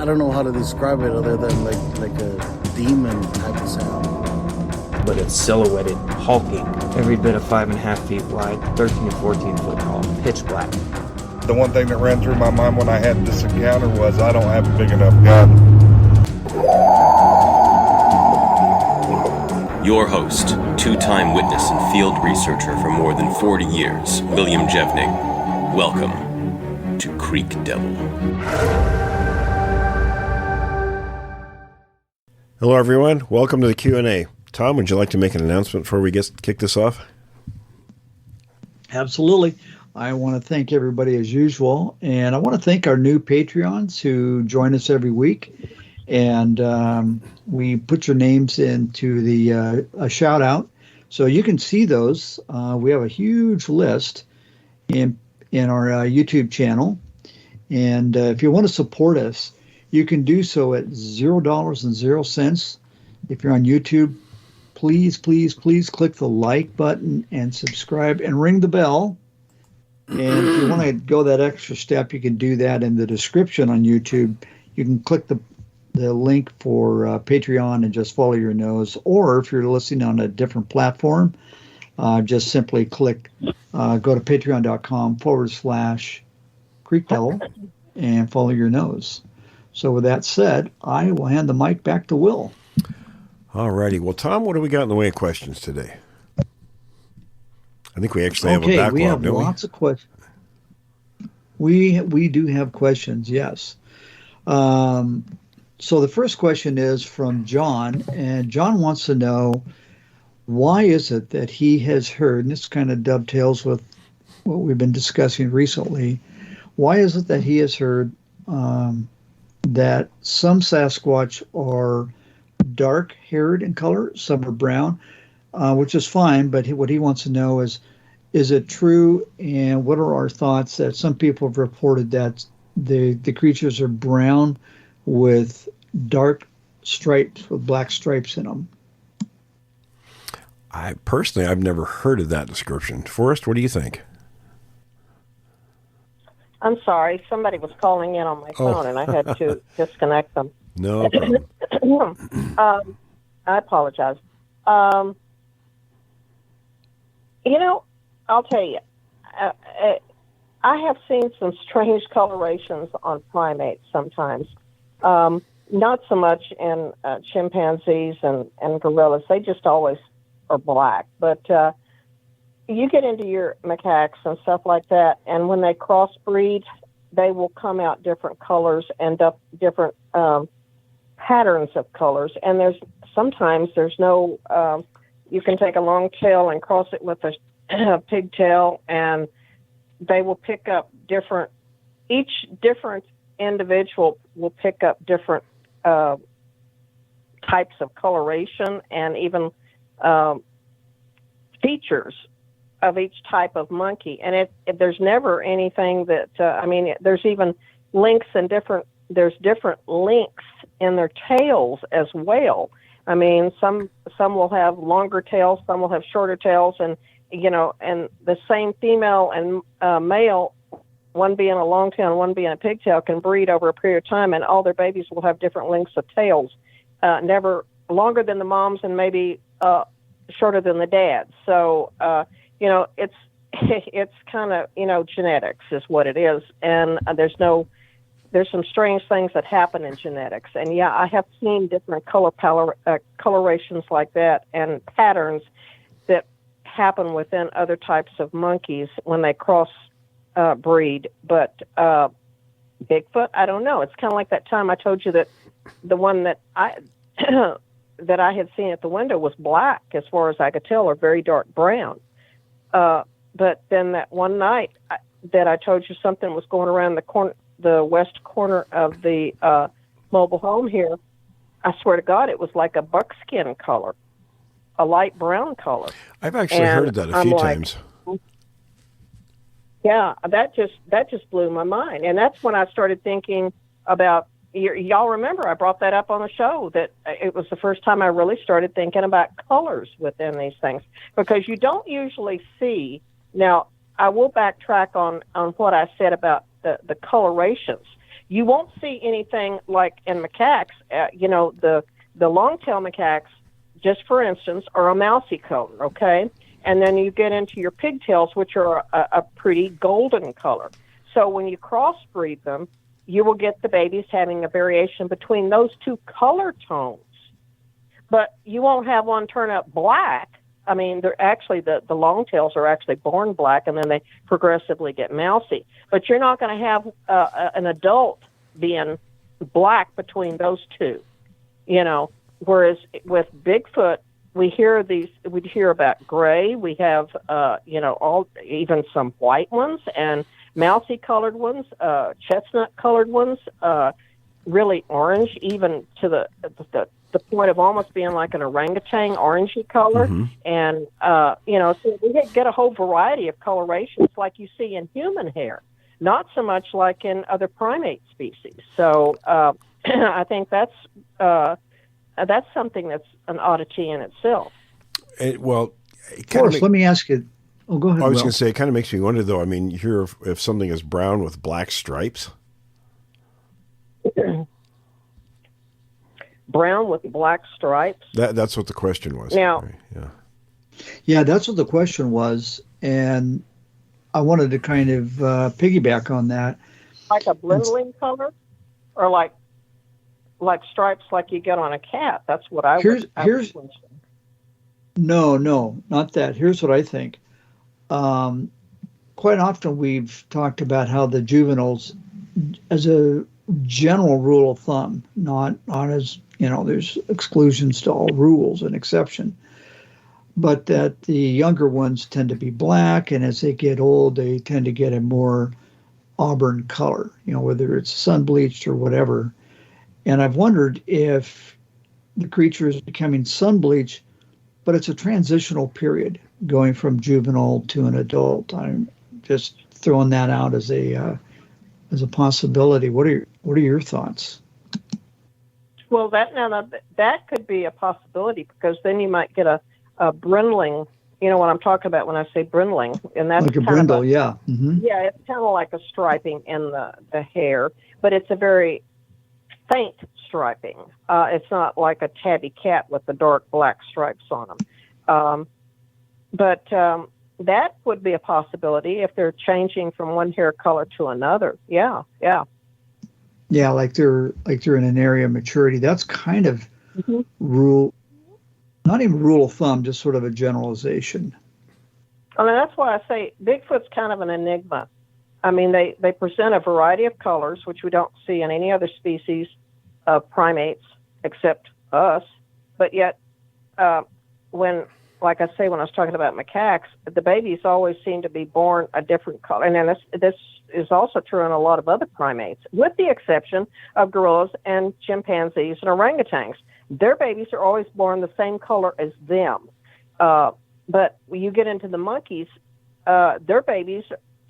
I don't know how to describe it other than like a demon type of sound. But it's silhouetted, hulking, every bit of 5.5 feet wide, 13 to 14 foot tall, pitch black. The one thing that ran through my mind when I had this encounter was I don't have a big enough gun. Your host, two-time witness and field researcher for more than 40 years, William Jevning. Welcome to Creek Devil. Hello, everyone. Welcome to the Q&A. Tom, would you like to make an announcement before we kick this off? Absolutely. I want to thank everybody as usual, and I want to thank our new Patreons who join us every week. And we put your names into the a shout out, so you can see those. We have a huge list in our YouTube channel, and if you want to support us, you can do so at $0.00. If you're on YouTube, please click the like button and subscribe and ring the bell. And if you want to go that extra step, you can do that in the description on YouTube. You can click the link for Patreon and just follow your nose. Or if you're listening on a different platform, just simply go to patreon.com/CreekDevil and follow your nose. So with that said, I will hand the mic back to Will. All righty. Well, Tom, what do we got in the way of questions today? I think we actually have a backlog, we have don't we? Lots of questions. We do have questions, yes. So the first question is from John, and John wants to know, why is it that he has heard, and this kind of dovetails with what we've been discussing recently, why is it that he has heard that some Sasquatch are dark-haired in color, some are brown, which is fine, but what he wants to know is it true, and what are our thoughts that some people have reported that the creatures are brown with dark stripes, with black stripes in them? I've never heard of that description. Forrest, what do you think? I'm sorry, somebody was calling in on my phone, and I had to disconnect them. No problem. I apologize. I'll tell you, I have seen some strange colorations on primates sometimes. Not so much in chimpanzees and gorillas. They just always are black. But you get into your macaques and stuff like that, and when they crossbreed, they will come out different colors and different patterns of colors. And sometimes there's no, you can take a long tail and cross it with a pigtail, and they will pick up each different individual will pick up different types of coloration and even features of each type of monkey. And there's never anything that, there's even links and there's different links in their tails as well. I mean, some will have longer tails, some will have shorter tails, and the same female and male, one being a long tail and one being a pigtail, can breed over a period of time, and all their babies will have different lengths of tails, never longer than the moms and maybe shorter than the dads. So, it's kind of, genetics is what it is, and there's some strange things that happen in genetics. And yeah, I have seen different colorations like that and patterns that happen within other types of monkeys when they cross breed. But Bigfoot, I don't know. It's kind of like that time I told you that the one that I that I had seen at the window was black, as far as I could tell, or very dark brown. But then that one night that I told you something was going around the west corner of the mobile home here, I swear to God, it was like a buckskin color, a light brown color. I've actually heard that a few times. Yeah, that just blew my mind. And that's when I started thinking about, y'all remember I brought that up on the show, that it was the first time I really started thinking about colors within these things, because you don't usually see. Now, I will backtrack on what I said about the colorations. You won't see anything like in macaques. The long-tail macaques, just for instance, are a mousy color, okay? And then you get into your pigtails, which are a pretty golden color. So when you crossbreed them, you will get the babies having a variation between those two color tones. But you won't have one turn up black. I mean, they're actually, the long tails are actually born black, and then they progressively get mousy. But you're not going to have an adult being black between those two, Whereas with Bigfoot, we hear about gray. We have, even some white ones and mousy colored ones, chestnut colored ones, really orange, even to the point of almost being like an orangutan, orangey color. Mm-hmm. And, so we get a whole variety of colorations like you see in human hair, not so much like in other primate species. So I think that's something that's an oddity in itself. Of course, let me ask you. Oh, go ahead. I was going to say, it kind of makes me wonder, though. I mean, you hear if something is brown with black stripes. Brown with black stripes. That's what the question was. Now, right? Yeah, that's what the question was, and I wanted to kind of piggyback on that. Like a brindling color, or like stripes like you get on a cat. That's what I was thinking. No, not that. Here's what I think. Quite often we've talked about how the juveniles, as a general rule of thumb, not as, there's exclusions to all rules and exception, but that the younger ones tend to be black, and as they get old, they tend to get a more auburn color, whether it's sun bleached or whatever. And I've wondered if the creature is becoming sun bleached, but it's a transitional period going from juvenile to an adult. I'm just throwing that out as a possibility. What are your thoughts? Well, that could be a possibility, because then you might get a brindling. You know what I'm talking about when I say brindling, and that's like a brindle, yeah. Mm-hmm. Yeah, it's kind of like a striping in the hair, but it's a very faint striping. It's not like a tabby cat with the dark black stripes on them. But that would be a possibility if they're changing from one hair color to another. Yeah. Yeah, like they're in an area of maturity. That's kind of rule, not even rule of thumb, just sort of a generalization. I mean, that's why I say Bigfoot's kind of an enigma. I mean, they present a variety of colors, which we don't see in any other species of primates except us. But yet, like I say, when I was talking about macaques, the babies always seem to be born a different color. And then this is also true in a lot of other primates, with the exception of gorillas and chimpanzees and orangutans. Their babies are always born the same color as them. But when you get into the monkeys, their babies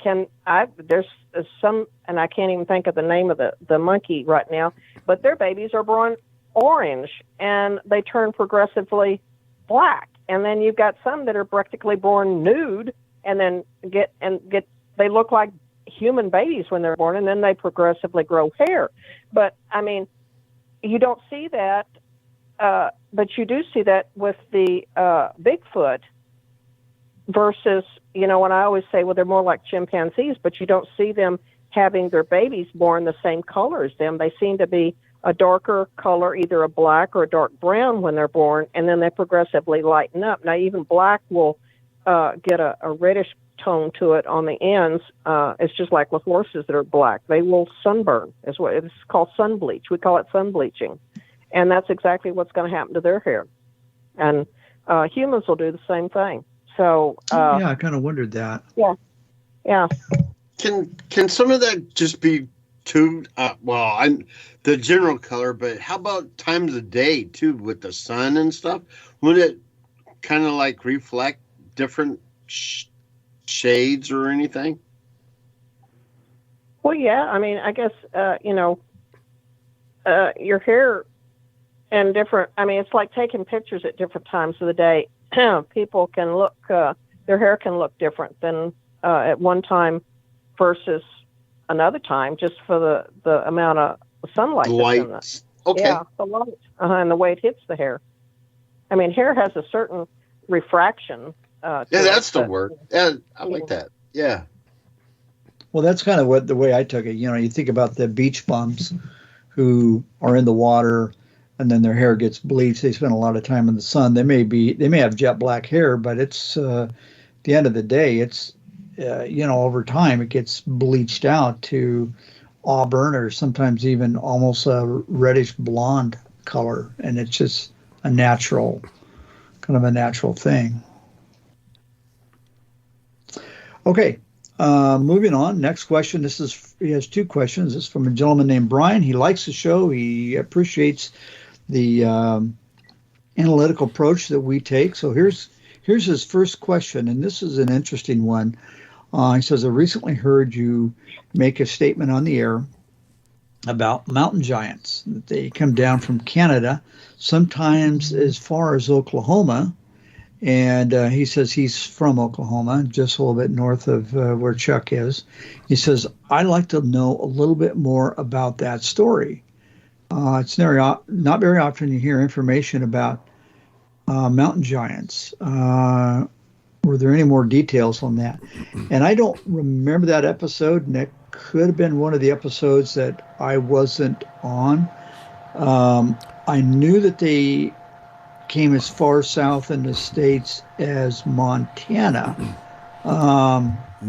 there's some, and I can't even think of the name of the monkey right now, but their babies are born orange, and they turn progressively black. And then you've got some that are practically born nude, and then they look like human babies when they're born, and then they progressively grow hair. But I mean, you don't see that, but you do see that with the Bigfoot versus, when I always say, well, they're more like chimpanzees, but you don't see them having their babies born the same color as them. They seem to be a darker color, either a black or a dark brown when they're born, and then they progressively lighten up. Now, even black will get a reddish tone to it on the ends. It's just like with horses that are black. They will sunburn. It's called sun bleach. We call it sun bleaching. And that's exactly what's going to happen to their hair. And humans will do the same thing. So yeah, I kind of wondered that. Yeah. Can some of that just be the general color, but how about times of day too, with the sun and stuff? Would it kind of like reflect different shades or anything? Well, yeah. I mean, I guess your hair and different. I mean, it's like taking pictures at different times of the day. People can look. Their hair can look different than at one time versus another time just for the amount of sunlight The that's in the, lights. Okay. yeah, the light, and the way it hits the hair. I mean, hair has a certain refraction. Yeah, to that's it, the but- word. Yeah, I like that. Yeah. Well, that's kind of what the way I took it. You know, you think about the beach bums who are in the water and then their hair gets bleached. They spend a lot of time in the sun. They may have jet black hair, but it's at the end of the day, it's over time it gets bleached out to auburn or sometimes even almost a reddish blonde color, and it's just a natural thing. Okay. Moving on. Next question. He has two questions. This is from a gentleman named Brian. He likes the show. He appreciates the analytical approach that we take. So here's his first question, and this is an interesting one. He says, I recently heard you make a statement on the air about mountain giants, that they come down from Canada, sometimes as far as Oklahoma. And he says he's from Oklahoma, just a little bit north of where Chuck is. He says, I'd like to know a little bit more about that story. It's not very often you hear information about mountain giants. Were there any more details on that? And I don't remember that episode, and it could have been one of the episodes that I wasn't on. I knew that they came as far south in the States as Montana.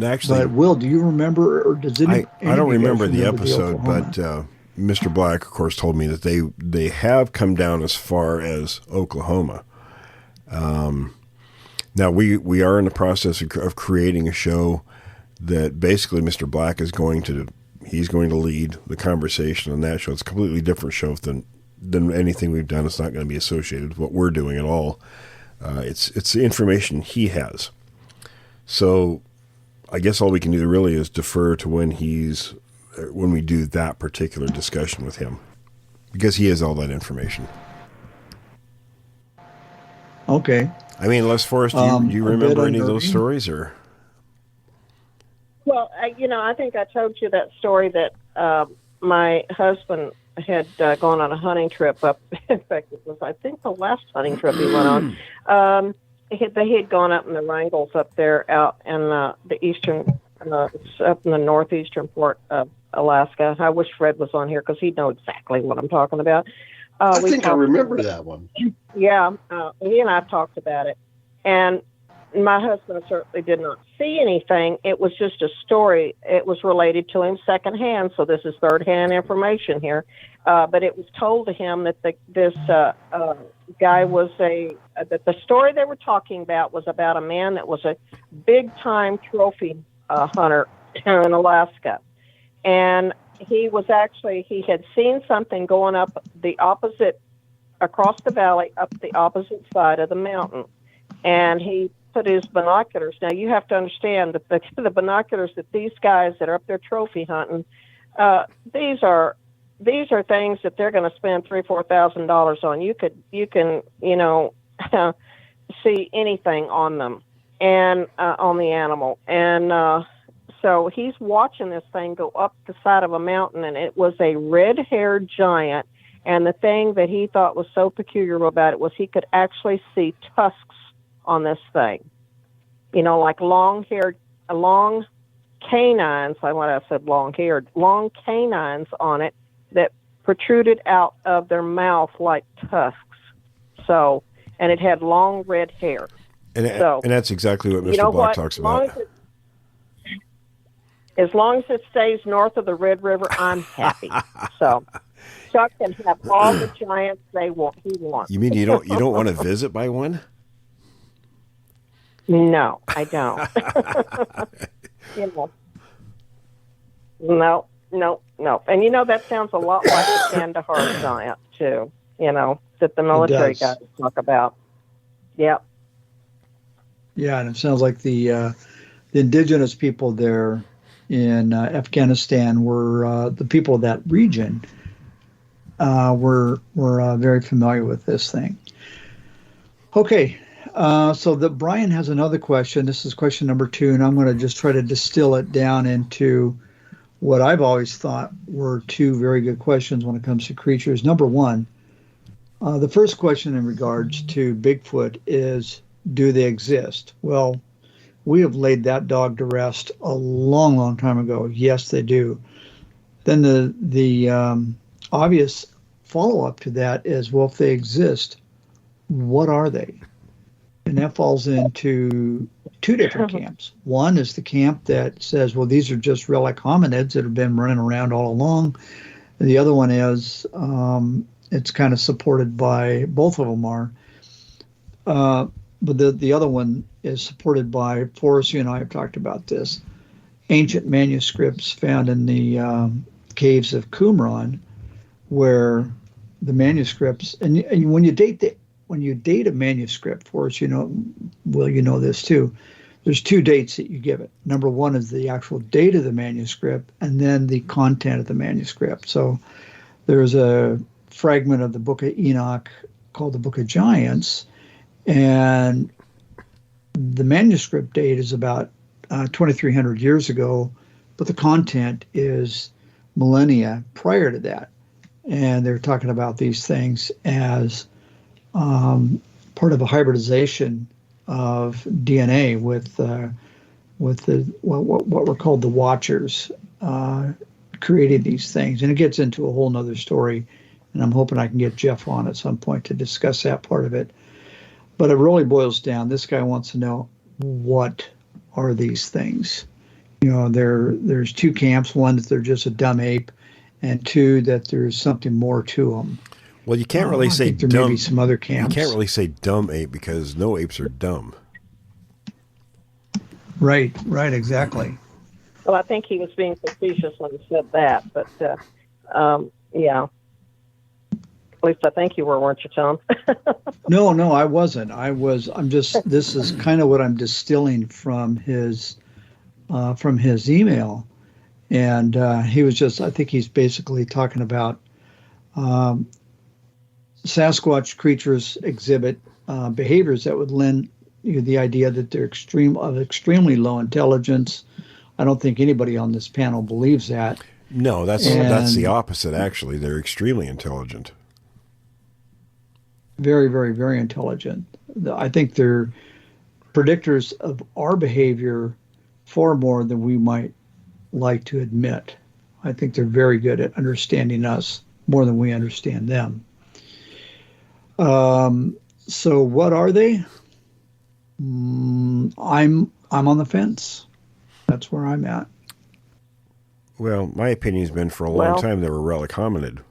Actually, but Will, do you remember, or does I don't remember the remember episode, Oklahoma? but Mr. Black, of course, told me that they have come down as far as Oklahoma. Now, we are in the process of creating a show that basically Mr. Black is going to lead the conversation on that show. It's a completely different show than anything we've done. It's not going to be associated with what we're doing at all. It's the information he has. So I guess all we can do really is defer to when we do that particular discussion with him, because he has all that information. Okay. I mean, Les Forrest, do you remember any of those stories, or? Well, I think I told you that story that my husband had gone on a hunting trip up. In fact, it was, I think, the last hunting trip he went on. They had gone up in the Wrangles up there out in the eastern, up in the northeastern part of Alaska. I wish Fred was on here because he'd know exactly what I'm talking about. I think I remember that one. Yeah, he and I talked about it. And my husband certainly did not see anything. It was just a story. It was related to him secondhand, so this is third-hand information here. But it was told to him that this guy was that the story they were talking about was about a man that was a big-time trophy hunter in Alaska. And he had seen something going up across the valley, up the opposite side of the mountain. And he put his binoculars. Now, you have to understand that the binoculars that these guys that are up there trophy hunting, these are things that they're going to spend $3,000-$4,000 on. You can see anything on them and on the animal. And so he's watching this thing go up the side of a mountain, and it was a red-haired giant. And the thing that he thought was so peculiar about it was he could actually see tusks on this thing, like long canines. I said long-haired, long canines on it that protruded out of their mouth like tusks. So, and it had long red hair. And that's exactly what Mr. Black talks about. As long as it stays north of the Red River, I'm happy. So Chuck can have all the giants he wants. You mean you don't want to visit by one? No, I don't. No. And that sounds a lot like the Kandahar giant too. That the military guys talk about. Yep. Yeah, and it sounds like the indigenous people there in Afghanistan were the people of that region were very familiar with this thing. Okay, so Brian has another question. This is question number 2, and I'm going to just try to distill it down into what I've always thought were two very good questions when it comes to creatures. Number one, the first question in regards to Bigfoot is, do they exist? Well, we have laid that dog to rest a long, long time ago. Yes, they do. Then the obvious follow-up to that is, well, if they exist, what are they? And that falls into two different camps. One is the camp that says, well, these are just relic hominids that have been running around all along. And the other one is, it's kind of supported by, both of them are, but the other one is supported by, Forrest, you and I have talked about this, ancient manuscripts found in the caves of Qumran, where the manuscripts, and when you date a manuscript, Forrest, you know this too, there's two dates that you give it. Number one is the actual date of the manuscript, and then the content of the manuscript. So there's a fragment of the Book of Enoch called the Book of Giants, and the manuscript date is about 2,300 years ago, but the content is millennia prior to that. And they're talking about these things as part of a hybridization of DNA with what were called the Watchers created these things. And it gets into a whole nother story, and I'm hoping I can get Jeff on at some point to discuss that part of it. But it really boils down, this guy wants to know, what are these things? There's two camps. One, that they're just a dumb ape, and two, that there's something more to them. Well, you can't really say there dumb. May be some other camps. You can't really say dumb ape because no apes are dumb. Right, exactly. Well, I think he was being facetious when he said that, but yeah. At least I think you were, weren't you, Tom? No, I wasn't. This is kind of what I'm distilling from his email. And he was just, I think he's basically talking about Sasquatch creatures exhibit behaviors that would lend you the idea that they're extremely low intelligence. I don't think anybody on this panel believes that. No, that's the opposite, actually. They're extremely intelligent. Very, very, very intelligent. I think they're predictors of our behavior far more than we might like to admit. I think they're very good at understanding us more than we understand them. So what are they? I'm on the fence. That's where I'm at. Well, my opinion's been for a long time they were relic hominid.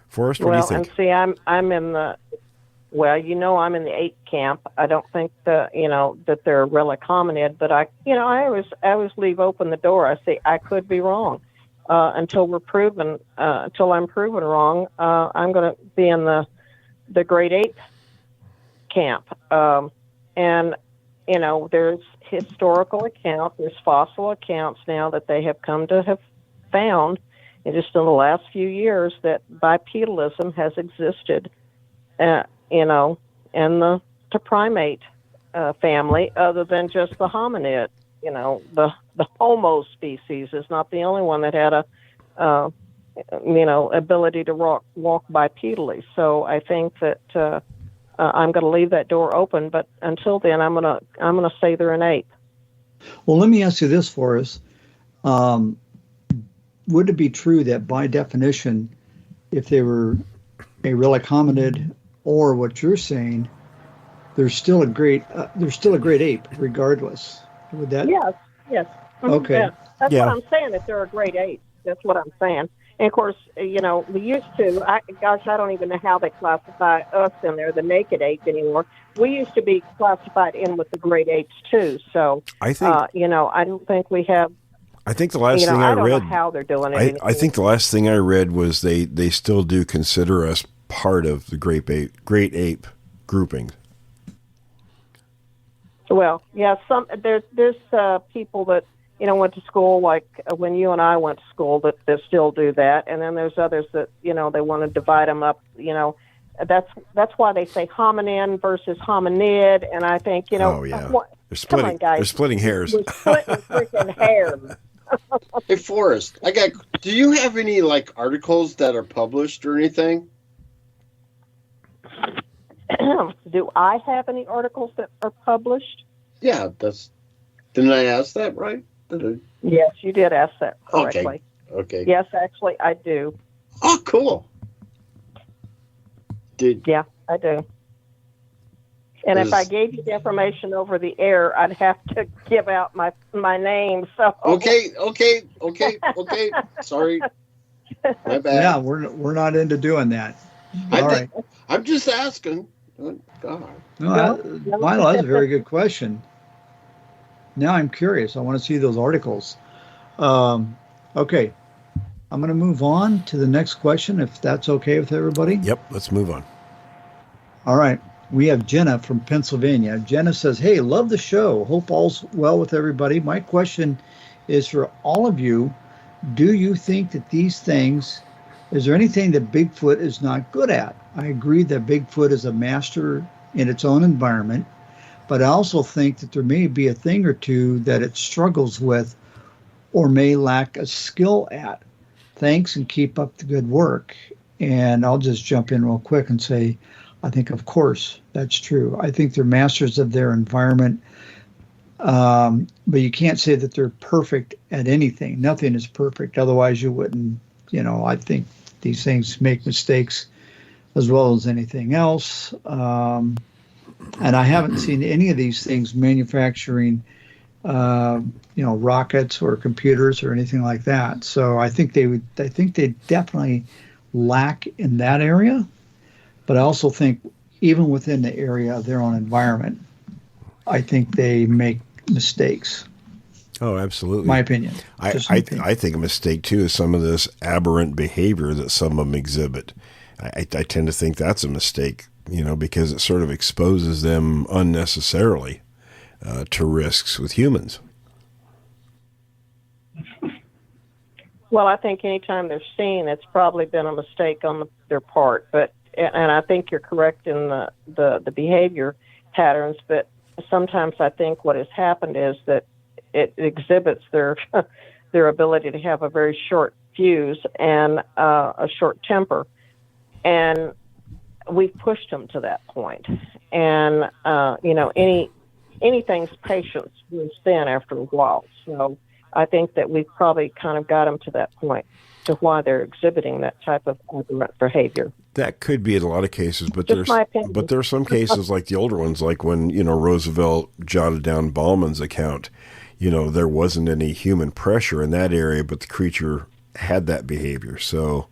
Forrest, what do you think? And see, I'm in the, I'm in the ape camp. I don't think that they're a relic hominid, but I always leave open the door. I say I could be wrong until I'm proven wrong. I'm going to be in the great ape camp, and there's historical accounts, there's fossil accounts now that they have come to have found. And just in the last few years, that bipedalism has existed, in the primate family, other than just the hominid. The Homo species is not the only one that had a ability to walk bipedally. So I think that I'm going to leave that door open. But until then, I'm gonna say they're an ape. Well, let me ask you this, Forrest. Would it be true that by definition, if they were a relic hominid or what you're saying, there's still a great ape regardless? Would that? Yes. Okay. Yeah. That's what I'm saying. If they're a great ape, that's what I'm saying. And of course, we used to. I don't even know how they classify us in there, the naked ape anymore. We used to be classified in with the great apes too. So I think I don't think we have. I think the last thing I read. I don't know how they're doing it. I think the last thing I read was they still do consider us part of the great ape grouping. Well, yeah, there's people that went to school, like when you and I went to school, that still do that, and then there's others that they want to divide them up. That's why they say hominin versus hominid, and I think Oh yeah, they're splitting. Come on, guys. They're splitting hairs. We're splitting freaking hairs. Hey, Forrest, do you have any like articles that are published or anything? Do I have any articles that are published? Yeah, didn't I ask that right? Yes, you did ask that correctly. Okay. Yes, actually, I do. Oh, cool. Yeah, I do. And if I gave you the information over the air, I'd have to give out my name. So Okay. Sorry, my bad. Yeah, we're not into doing that. All right. I'm just asking. Oh, God. No, Milo, that's a very good question. Now I'm curious. I want to see those articles. Okay. I'm going to move on to the next question, if that's okay with everybody. Yep, let's move on. All right. We have Jenna from Pennsylvania. Jenna says, hey, love the show. Hope all's well with everybody. My question is for all of you. Do you think that these things, is there anything that Bigfoot is not good at? I agree that Bigfoot is a master in its own environment, but I also think that there may be a thing or two that it struggles with or may lack a skill at. Thanks and keep up the good work. And I'll just jump in real quick and say, I think, of course, that's true. I think they're masters of their environment, but you can't say that they're perfect at anything. Nothing is perfect. Otherwise, you wouldn't, I think these things make mistakes as well as anything else. And I haven't seen any of these things manufacturing, rockets or computers or anything like that. So I think they definitely lack in that area. But I also think even within the area of their own environment, I think they make mistakes. Oh, absolutely. My opinion. I think a mistake, too, is some of this aberrant behavior that some of them exhibit. I tend to think that's a mistake, because it sort of exposes them unnecessarily to risks with humans. Well, I think anytime they're seen, it's probably been a mistake on their part. And I think you're correct in the behavior patterns, but sometimes I think what has happened is that it exhibits their ability to have a very short fuse and a short temper. And we've pushed them to that point. And, anything's patience was thin after a while. So I think that we've probably kind of got them to that point to why they're exhibiting that type of aberrant behavior. That could be in a lot of cases, but there are some cases like the older ones, like when, Roosevelt jotted down Bauman's account, there wasn't any human pressure in that area, but the creature had that behavior. So,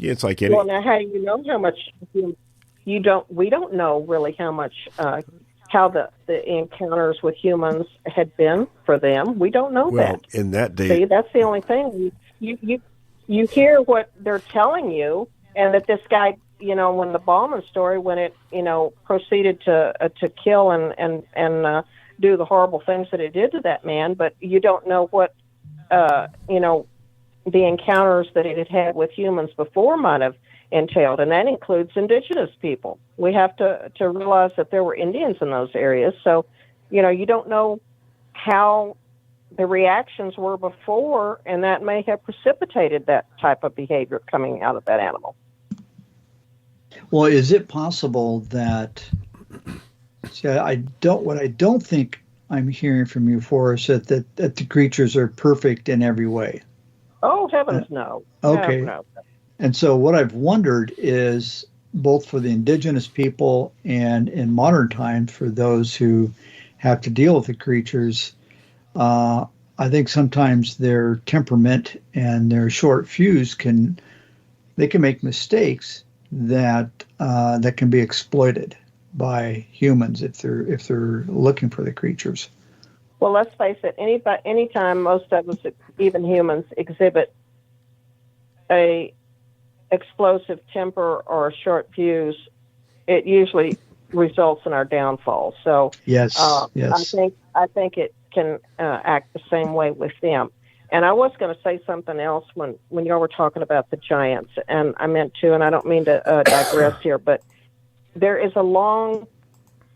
it's like any. Well, now how do you know how much we don't know really how much, how the encounters with humans had been for them. We don't know that. In that day. See, that's the only thing. You hear what they're telling you, and that this guy, when the Bauman story, when it, proceeded to kill and do the horrible things that it did to that man, but you don't know what, the encounters that it had had with humans before might have entailed, and that includes indigenous people. We have to realize that there were Indians in those areas, so, you don't know how the reactions were before, and that may have precipitated that type of behavior coming out of that animal. Well, is it possible that what I don't think I'm hearing from you, Forrest, that the creatures are perfect in every way? Oh, heavens, no. Okay. No. And so what I've wondered is, both for the indigenous people and in modern times for those who have to deal with the creatures, I think sometimes their temperament and their short fuse can make mistakes that can be exploited by humans if they're looking for the creatures. Well, let's face it. Anytime most of us, even humans, exhibit a explosive temper or a short fuse, it usually results in our downfall. So yes. I think it can act the same way with them. And I was going to say something else when y'all were talking about the giants, and I meant to, and I don't mean to digress here, but there is a long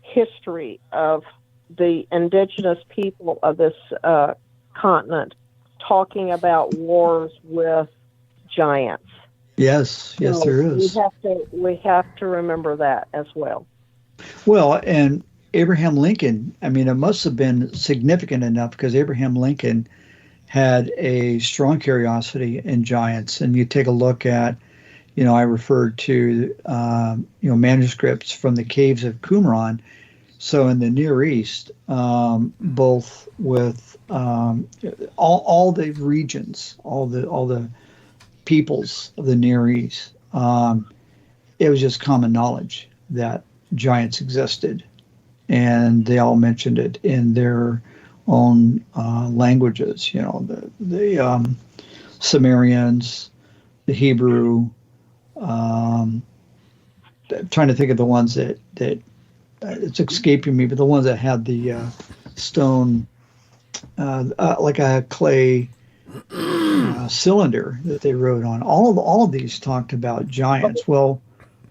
history of the indigenous people of this continent talking about wars with giants. Yes, So there is. We have to remember that as well. Well, and Abraham Lincoln, I mean, it must have been significant enough because Abraham Lincoln had a strong curiosity in giants. And you take a look at, I referred to, manuscripts from the caves of Qumran. So in the Near East, both with all the regions, all the peoples of the Near East, it was just common knowledge that giants existed, and they all mentioned it in their own languages. The Sumerians, the Hebrew. I'm trying to think of the ones that it's escaping me, but the ones that had the stone, like a clay cylinder that they wrote on. All of these talked about giants. Well,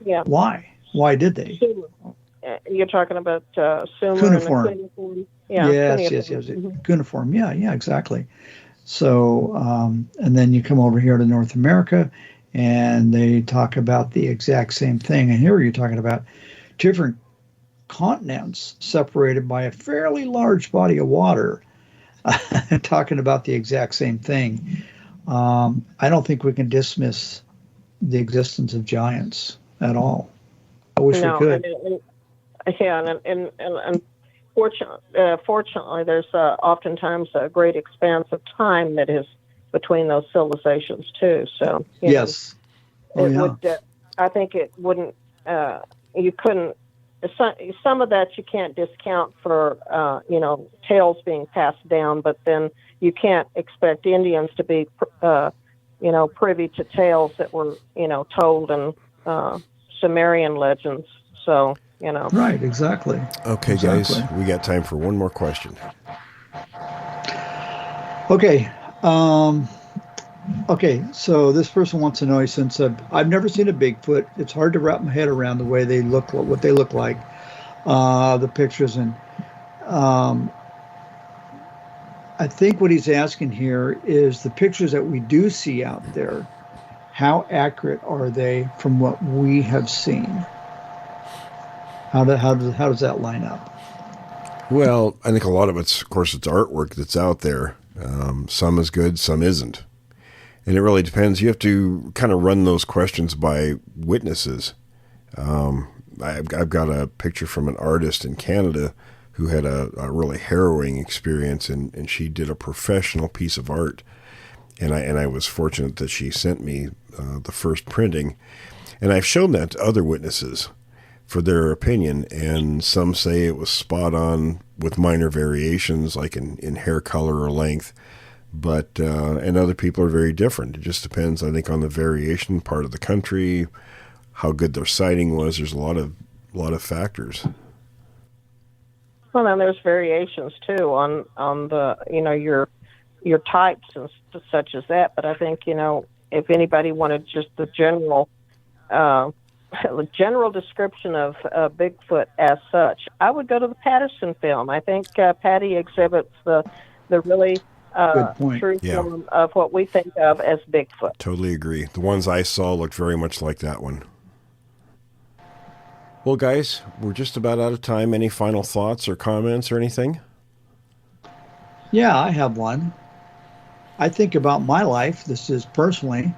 yeah. Why? Why did they? You're talking about Sumer cuneiform. and the cuneiform. Yeah, Yes. Cuneiform. Yeah, exactly. So, and then you come over here to North America, and they talk about the exact same thing. And here you're talking about different continents separated by a fairly large body of water, talking about the exact same thing. I don't think we can dismiss the existence of giants at all. I wish we could. And fortunately, there's oftentimes a great expanse of time that is between those civilizations too. So yes, would. I think it wouldn't. You couldn't. Some of that you can't discount for tales being passed down, but then you can't expect Indians to be privy to tales that were told in Sumerian legends. So right, exactly. Okay, guys, we got time for one more question. Okay. Okay, so this person wants to know, since I've never seen a Bigfoot, it's hard to wrap my head around the way they look, what they look like, the pictures, and I think what he's asking here is the pictures that we do see out there, how accurate are they from what we have seen? How does that line up? Well, I think a lot of it's, of course, it's artwork that's out there. Some is good, some isn't. And it really depends. You have to kind of run those questions by witnesses. I've got a picture from an artist in Canada who had a really harrowing experience, and she did a professional piece of art. And I was fortunate that she sent me the first printing. And I've shown that to other witnesses for their opinion, and some say it was spot on with minor variations, like in hair color or length. But and other people are very different. It just depends, I think, on the variation, part of the country, how good their sighting was. There's a lot of factors. Well, then there's variations too on the your types and such as that. But I think if anybody wanted just the general description of Bigfoot as such, I would go to the Patterson film. I think Patty exhibits the really true form of what we think of as Bigfoot. Totally agree. The ones I saw looked very much like that one. Well, guys, we're just about out of time. Any final thoughts or comments or anything? Yeah, I have one. I think about my life. This is personally.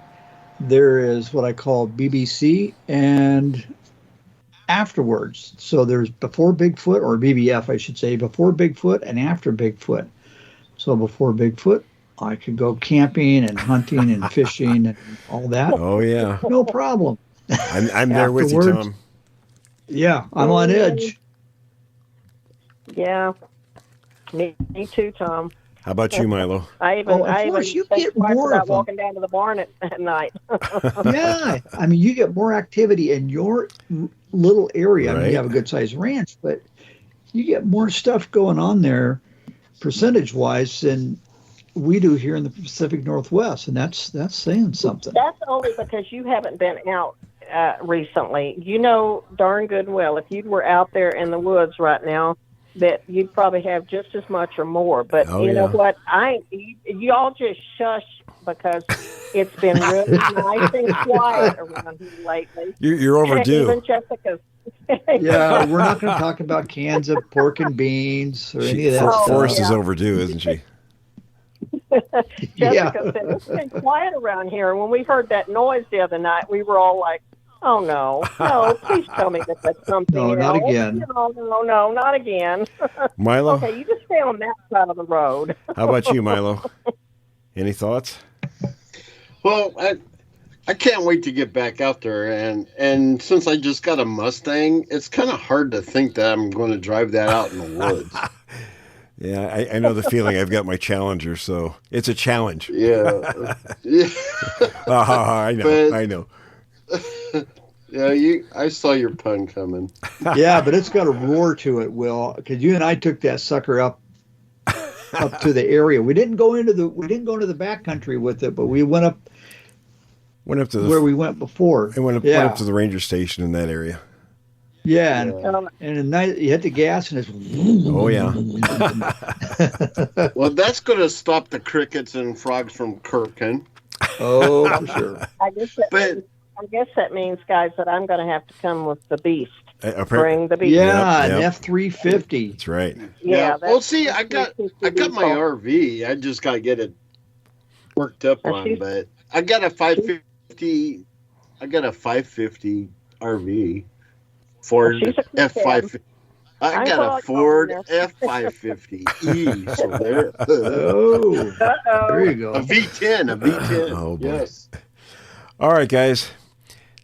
There is what I call BBC and afterwards. So there's before Bigfoot, or BBF, I should say, before Bigfoot and after Bigfoot. So before Bigfoot, I could go camping and hunting and fishing and all that. Oh, yeah. No problem. I'm there with you, Tom. Yeah, I'm on edge. Yeah, me too, Tom. How about you, Milo? I even you get more about of them. walking down to the barn at night. Yeah, I mean, you get more activity in your little area. Right. I mean, you have a good-sized ranch, but you get more stuff going on there, percentage-wise, than we do here in the Pacific Northwest, and that's saying something. That's only because you haven't been out recently. You know darn good and well, if you were out there in the woods right now, that you'd probably have just as much or more. But you know what? You all just shush because it's been really nice and quiet around here lately. You're overdue. Even Jessica's. Yeah, we're not going to talk about cans of pork and beans or any of that stuff. Forrest is overdue, isn't she? Jessica said, it's been quiet around here. And when we heard that noise the other night, we were all like, oh, no, please tell me that that's something else. No, not again. No, not again. Milo? Okay, you just stay on that side of the road. How about you, Milo? Any thoughts? Well, I can't wait to get back out there. And since I just got a Mustang, it's kind of hard to think that I'm going to drive that out in the woods. Yeah, I know the feeling. I've got my Challenger, so it's a challenge. Yeah. I know. Yeah, I saw your pun coming. Yeah, but it's got a roar to it, Will, because you and I took that sucker up to the area. We didn't go into the backcountry with it, but we went up to where we went before. And went up to the ranger station in that area. Yeah, and at night you hit the gas and it's. Oh yeah. Well, that's going to stop the crickets and frogs from kirking. Oh, for sure. I guess that means, guys, that I'm going to have to come with the beast. Bring the beast. Yeah, an F-350. That's right. Yeah. Well, see, I got my RV. I just got to get it worked up on, but I got a 550. I got a 550 RV. Ford F550. I got a Ford F550E. So there. There you go. A V10. Oh, boy. Yes. All right, guys.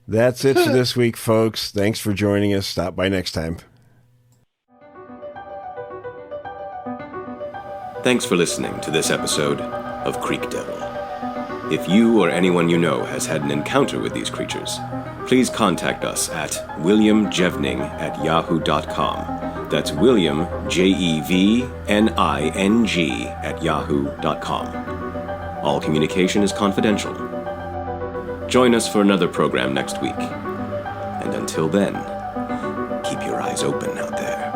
That's it for this week, folks. Thanks for joining us. Stop by next time. Thanks for listening to this episode of Creek Devil. If you or anyone you know has had an encounter with these creatures, please contact us at williamjevning@yahoo.com. That's William, Jevning, @yahoo.com. All communication is confidential. Join us for another program next week. And until then, keep your eyes open out there.